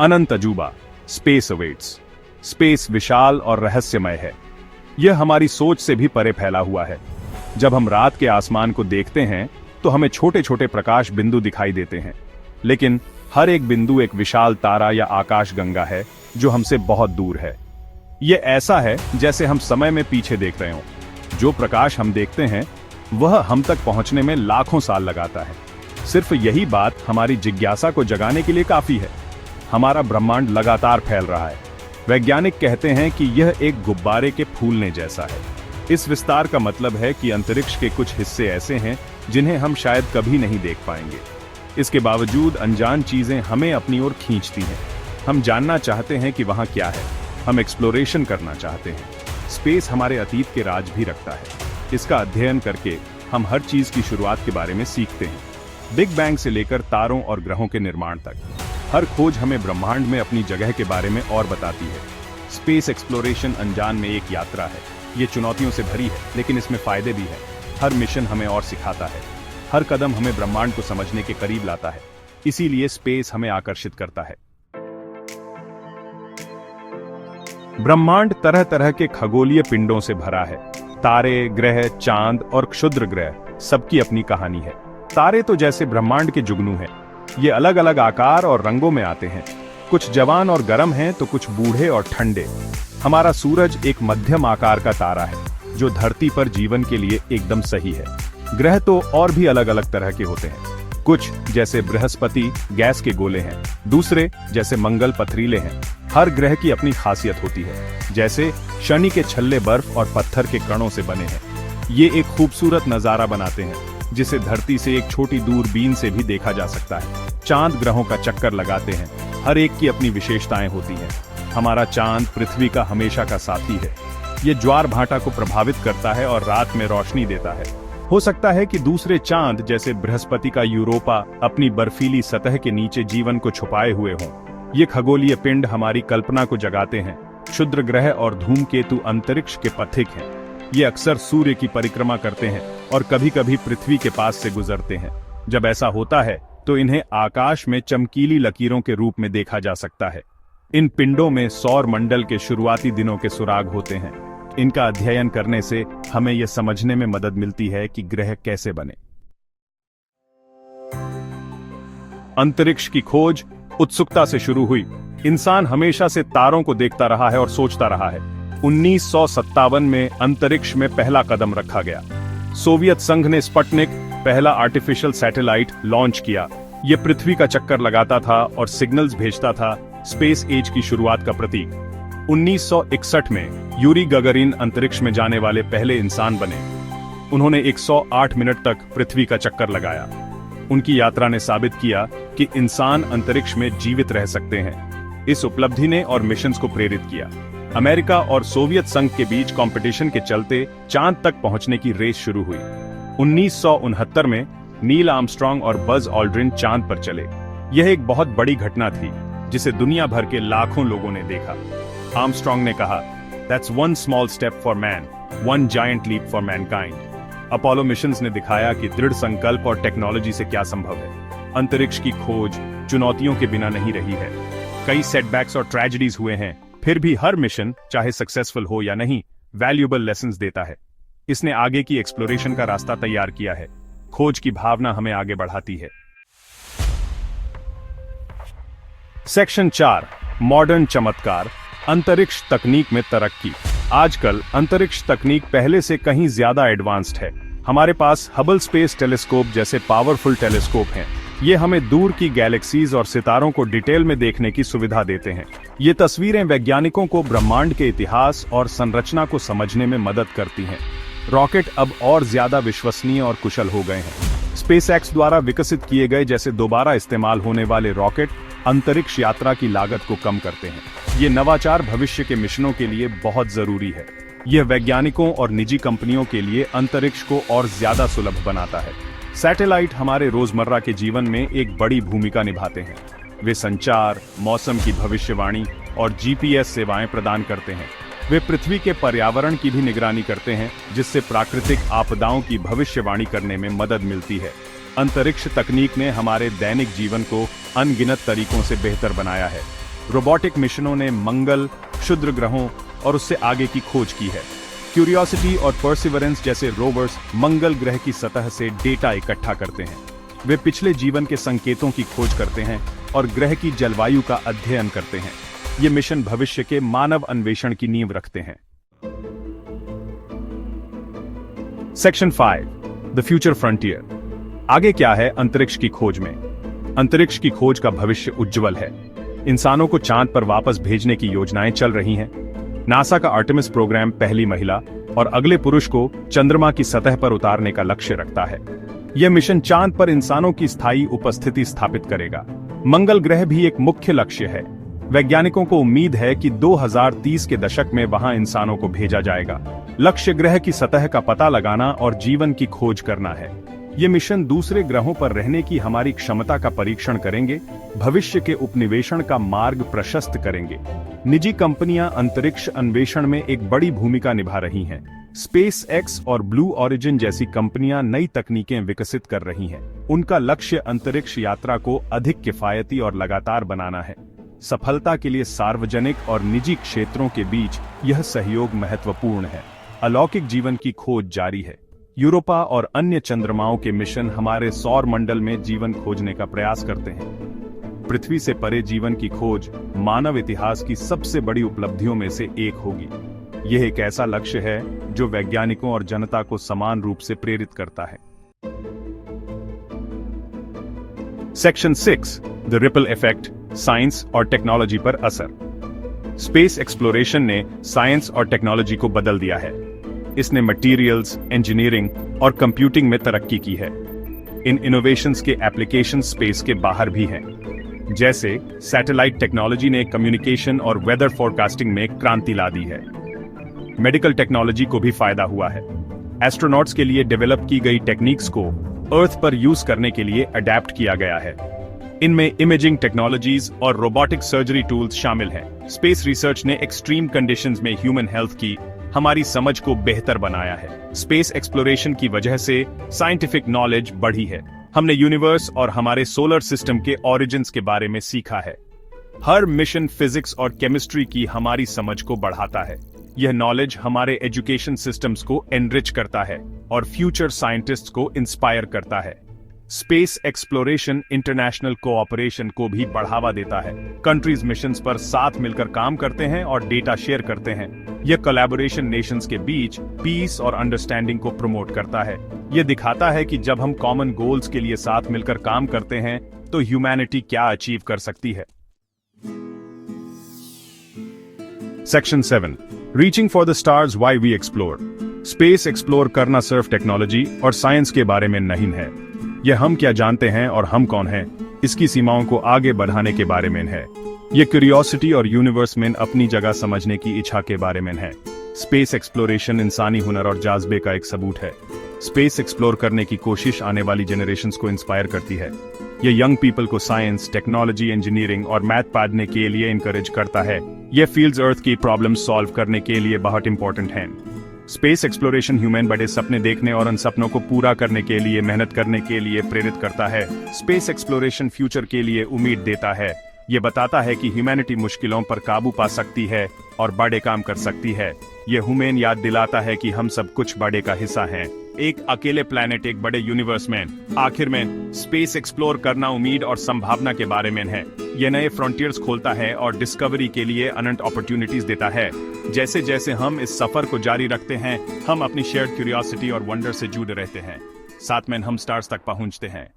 अनंत अजूबा, space awaits. Space विशाल और रहस्यमय है। यह हमारी सोच से भी परे फैला हुआ है। जब हम रात के आसमान को देखते हैं तो हमें छोटे छोटे प्रकाश बिंदु दिखाई देते हैं, लेकिन हर एक बिंदु एक विशाल तारा या आकाश गंगा है जो हमसे बहुत दूर है। यह ऐसा है जैसे हम समय में पीछे देख रहे हों। जो प्रकाश हम देखते हैं वह हम तक पहुंचने में लाखों साल लगाता है। सिर्फ यही बात हमारी जिज्ञासा को जगाने के लिए काफी है। हमारा ब्रह्मांड लगातार फैल रहा है। वैज्ञानिक कहते हैं कि यह एक गुब्बारे के फूलने जैसा है। इस विस्तार का मतलब है कि अंतरिक्ष के कुछ हिस्से ऐसे हैं जिन्हें हम शायद कभी नहीं देख पाएंगे। इसके बावजूद अनजान चीजें हमें अपनी ओर खींचती हैं। हम जानना चाहते हैं कि वहां क्या है। हम एक्सप्लोरेशन करना चाहते हैं। स्पेस हमारे अतीत के राज भी रखता है। इसका अध्ययन करके हम हर चीज की शुरुआत के बारे में सीखते हैं, बिग बैंग से लेकर तारों और ग्रहों के निर्माण तक। हर खोज हमें ब्रह्मांड में अपनी जगह के बारे में और बताती है। स्पेस एक्सप्लोरेशन अनजान में एक यात्रा है। ये चुनौतियों से भरी है, लेकिन इसमें फायदे भी है। हर मिशन हमें और सिखाता है। हर कदम हमें ब्रह्मांड को समझने के करीब लाता है। इसीलिए स्पेस हमें आकर्षित करता है। ब्रह्मांड तरह तरह के खगोलीय पिंडों से भरा है। तारे, ग्रह, चांद और क्षुद्र ग्रह, सबकी अपनी कहानी है। तारे तो जैसे ब्रह्मांड के जुगनू हैं। ये अलग अलग आकार और रंगों में आते हैं। कुछ जवान और गर्म हैं तो कुछ बूढ़े और ठंडे। हमारा सूरज एक मध्यम आकार का तारा है जो धरती पर जीवन के लिए एकदम सही है। ग्रह तो और भी अलग अलग तरह के होते हैं। कुछ जैसे बृहस्पति गैस के गोले हैं, दूसरे जैसे मंगल पथरीले हैं। हर ग्रह की अपनी खासियत होती है। जैसे शनि के छल्ले बर्फ और पत्थर के कणों से बने हैं। ये एक खूबसूरत नजारा बनाते हैं जिसे धरती से एक छोटी दूरबीन से भी देखा जा सकता है। चांद ग्रहों का चक्कर लगाते हैं। हर एक की अपनी विशेषताएं होती हैं। हमारा चांद पृथ्वी का हमेशा का साथी है। ये ज्वार भाटा को प्रभावित करता है और रात में रोशनी देता है। हो सकता है कि दूसरे चांद जैसे बृहस्पति का यूरोपा अपनी बर्फीली सतह के नीचे जीवन को छुपाए हुए हों। ये खगोलीय पिंड हमारी कल्पना को जगाते हैं। क्षुद्र ग्रह और धूमकेतु अंतरिक्ष के पथिक हैं। ये अक्सर सूर्य की परिक्रमा करते हैं और कभी कभी पृथ्वी के पास से गुजरते हैं। जब ऐसा होता है तो इन्हें आकाश में चमकीली लकीरों के रूप में देखा जा सकता है। इन पिंडों में सौर मंडल के शुरुआती दिनों के सुराग होते हैं। इनका अध्ययन करने से हमें यह समझने में मदद मिलती है कि ग्रह कैसे बने। अंतरिक्ष की खोज उत्सुकता से शुरू हुई। इंसान हमेशा से तारों को देखता रहा है और सोचता रहा है। 1957 में अंतरिक्ष में पहला कदम रखा गया। सोवियत संघ ने स्पुतनिक, पहला आर्टिफिशियल सैटेलाइट, लॉन्च किया। यह पृथ्वी का चक्कर लगाता था और सिग्नल्स भेजता था, स्पेस एज की शुरुआत का प्रतीक। 1961 में यूरी गगरिन अंतरिक्ष में जाने वाले पहले इंसान बने। उन्होंने 108 मिनट तक पृथ्वी का चक्कर लगाया। उनकी यात्रा ने साबित किया कि इंसान अंतरिक्ष में जीवित रह सकते हैं। इस उपलब्धि ने और मिशंस को प्रेरित किया। अमेरिका और सोवियत संघ के बीच कंपटीशन के चलते चांद तक पहुंचने की रेस शुरू हुई। 1969 में नील आर्मस्ट्रांग और बज ऑल्ड्रिन चांद पर चले। यह एक बहुत बड़ी घटना थी जिसे दुनिया भर के लाखों लोगों ने देखा। आर्मस्ट्रांग ने कहा, "That's one small step for man, one giant leap for mankind." Apollo missions ने दिखाया कि दृढ़ संकल्प और टेक्नोलॉजी से क्या संभव है। अंतरिक्ष की खोज चुनौतियों के बिना नहीं रही है। कई सेटबैक्स और ट्रेजेडीज हुए हैं, फिर भी हर मिशन, चाहे सक्सेसफुल हो या नहीं, वैल्यूएबल लेसन्स देता है। इसने आगे की एक्सप्लोरेशन का रास्ता तैयार किया है। खोज की भावना हमें आगे बढ़ाती है। सेक्शन 4, मॉडर्न चमत्कार, अंतरिक्ष तकनीक में तरक्की। आजकल अंतरिक्ष तकनीक पहले से कहीं ज्यादा एडवांस्ड है। हमारे पास हबल स्पेस टेलीस्कोप जैसे पावरफुल टेलीस्कोप हैं। ये हमें दूर की गैलेक्सीज और सितारों को डिटेल में देखने की सुविधा देते हैं। ये तस्वीरें वैज्ञानिकों को ब्रह्मांड के इतिहास और संरचना को समझने में मदद करती हैं। रॉकेट अब और ज्यादा विश्वसनीय और कुशल हो गए हैं। स्पेसएक्स द्वारा विकसित किए गए जैसे दोबारा इस्तेमाल होने वाले रॉकेट अंतरिक्ष यात्रा की लागत को कम करते हैं। ये नवाचार भविष्य के मिशनों के लिए बहुत जरूरी है। यह वैज्ञानिकों और निजी कंपनियों के लिए अंतरिक्ष को और ज्यादा सुलभ बनाता है। सैटेलाइट हमारे रोजमर्रा के जीवन में एक बड़ी भूमिका निभाते हैं। वे संचार, मौसम की भविष्यवाणी और जीपीएस सेवाएं प्रदान करते हैं। वे पृथ्वी के पर्यावरण की भी निगरानी करते हैं, जिससे प्राकृतिक आपदाओं की भविष्यवाणी करने में मदद मिलती है। अंतरिक्ष तकनीक ने हमारे दैनिक जीवन को अनगिनत तरीकों से बेहतर बनाया है। रोबोटिक मिशनों ने मंगल, क्षुद्र ग्रहों और उससे आगे की खोज की है। क्यूरियोसिटी और परसिवरेंस जैसे रोवर्स मंगल ग्रह की सतह से डेटा इकट्ठा करते हैं। वे पिछले जीवन के संकेतों की खोज करते हैं और ग्रह की जलवायु का अध्ययन करते हैं। ये मिशन भविष्य के मानव अन्वेषण की नींव रखते हैं। Section 5 the future frontier. आगे क्या है अंतरिक्ष की खोज में? अंतरिक्ष की खोज का भविष्य उज्जवल है। इंसानों को चांद पर वापस भेजने की योजनाएं चल रही हैं। नासा का आर्टेमिस प्रोग्राम पहली महिला और अगले पुरुष को चंद्रमा की सतह पर उतारने का लक्ष्य रखता है। यह मिशन चांद पर इंसानों की स्थायी उपस्थिति स्थापित करेगा। मंगल ग्रह भी एक मुख्य लक्ष्य है। वैज्ञानिकों को उम्मीद है कि 2030 के दशक में वहां इंसानों को भेजा जाएगा। लक्ष्य ग्रह की सतह का पता लगाना और जीवन की खोज करना है। ये मिशन दूसरे ग्रहों पर रहने की हमारी क्षमता का परीक्षण करेंगे, भविष्य के उपनिवेशन का मार्ग प्रशस्त करेंगे। निजी कंपनियां अंतरिक्ष अन्वेषण में एक बड़ी भूमिका निभा रही हैं। स्पेस एक्स और ब्लू ओरिजिन जैसी कंपनियां नई तकनीकें विकसित कर रही हैं। उनका लक्ष्य अंतरिक्ष यात्रा को अधिक किफायती और लगातार बनाना है। सफलता के लिए सार्वजनिक और निजी क्षेत्रों के बीच यह सहयोग महत्वपूर्ण है। अलौकिक जीवन की खोज जारी है। यूरोपा और अन्य चंद्रमाओं के मिशन हमारे सौर मंडल में जीवन खोजने का प्रयास करते हैं। पृथ्वी से परे जीवन की खोज मानव इतिहास की सबसे बड़ी उपलब्धियों में से एक होगी। यह एक ऐसा लक्ष्य है जो वैज्ञानिकों और जनता को समान रूप से प्रेरित करता है। Section 6 the ripple effect, science और टेक्नोलॉजी पर असर। स्पेस एक्सप्लोरेशन ने साइंस और टेक्नोलॉजी को बदल दिया है। इसने मटेरियल्स, इंजीनियरिंग और कंप्यूटिंग में तरक्की की है। इन इनोवेशंस के एप्लीकेशन स्पेस के बाहर भी हैं। जैसे सैटेलाइट टेक्नोलॉजी ने कम्युनिकेशन और वेदर फोरकास्टिंग में क्रांति ला दी है। मेडिकल टेक्नोलॉजी को भी फायदा हुआ है। एस्ट्रोनॉट्स के लिए डेवलप की गई टेक्निक्स को अर्थ पर यूज करने के लिए अडेप्ट किया गया है। इनमें इमेजिंग टेक्नोलॉजीज और रोबोटिक सर्जरी टूल्स शामिल हैं। स्पेस रिसर्च ने एक्सट्रीम कंडीशंस में ह्यूमन हेल्थ की हमारी समझ को बेहतर बनाया है। स्पेस एक्सप्लोरेशन की वजह से साइंटिफिक नॉलेज बढ़ी है। हमने यूनिवर्स और हमारे सोलर सिस्टम के ओरिजिन्स के बारे में सीखा है। हर मिशन फिजिक्स और केमिस्ट्री की हमारी समझ को बढ़ाता है। यह नॉलेज हमारे एजुकेशन सिस्टम्स को एनरिच करता है और फ्यूचर साइंटिस्ट्स को इंस्पायर करता है। स्पेस एक्सप्लोरेशन इंटरनेशनल कोऑपरेशन को भी बढ़ावा देता है। कंट्रीज मिशंस पर साथ मिलकर काम करते हैं और डेटा शेयर करते हैं। यह कोलैबोरेशन नेशंस के बीच पीस और अंडरस्टैंडिंग को प्रमोट करता है। यह दिखाता है कि जब हम कॉमन गोल्स के लिए साथ मिलकर काम करते हैं तो ह्यूमैनिटी क्या अचीव कर सकती है। Section 7 reaching for the stars, why we explore. Space explore करना सिर्फ टेक्नोलॉजी और साइंस के बारे में नहीं है। यह हम क्या जानते हैं और हम कौन हैं, इसकी सीमाओं को आगे बढ़ाने के बारे में है। यह क्यूरियोसिटी और यूनिवर्स में अपनी जगह समझने की इच्छा के बारे में है। स्पेस एक्सप्लोरेशन इंसानी हुनर और जाज़बे का एक सबूत है। स्पेस एक्सप्लोर करने की कोशिश आने वाली जनरेशंस को इंस्पायर करती है। यह यंग पीपल को साइंस, टेक्नोलॉजी, इंजीनियरिंग और मैथ पढ़ने के लिए इंकरेज करता है। यह फील्ड्स अर्थ की प्रॉब्लम सॉल्व करने के लिए बहुत इंपॉर्टेंट हैं। स्पेस एक्सप्लोरेशन ह्यूमन बड़े सपने देखने और उन सपनों को पूरा करने के लिए मेहनत करने के लिए प्रेरित करता है। स्पेस एक्सप्लोरेशन फ्यूचर के लिए उम्मीद देता है। ये बताता है कि ह्यूमैनिटी मुश्किलों पर काबू पा सकती है और बड़े काम कर सकती है। ये हमें याद दिलाता है कि हम सब कुछ बड़े का हिस्सा हैं। एक अकेले प्लेनेट एक बड़े यूनिवर्स में। आखिर में स्पेस एक्सप्लोर करना उम्मीद और संभावना के बारे में है। यह नए फ्रंटियर्स खोलता है और डिस्कवरी के लिए अनंत अपॉर्चुनिटीज देता है। जैसे जैसे हम इस सफर को जारी रखते हैं, हम अपनी शेयर्ड क्यूरियोसिटी और वंडर से जुड़े रहते हैं। साथ में हम स्टार्स तक पहुंचते हैं।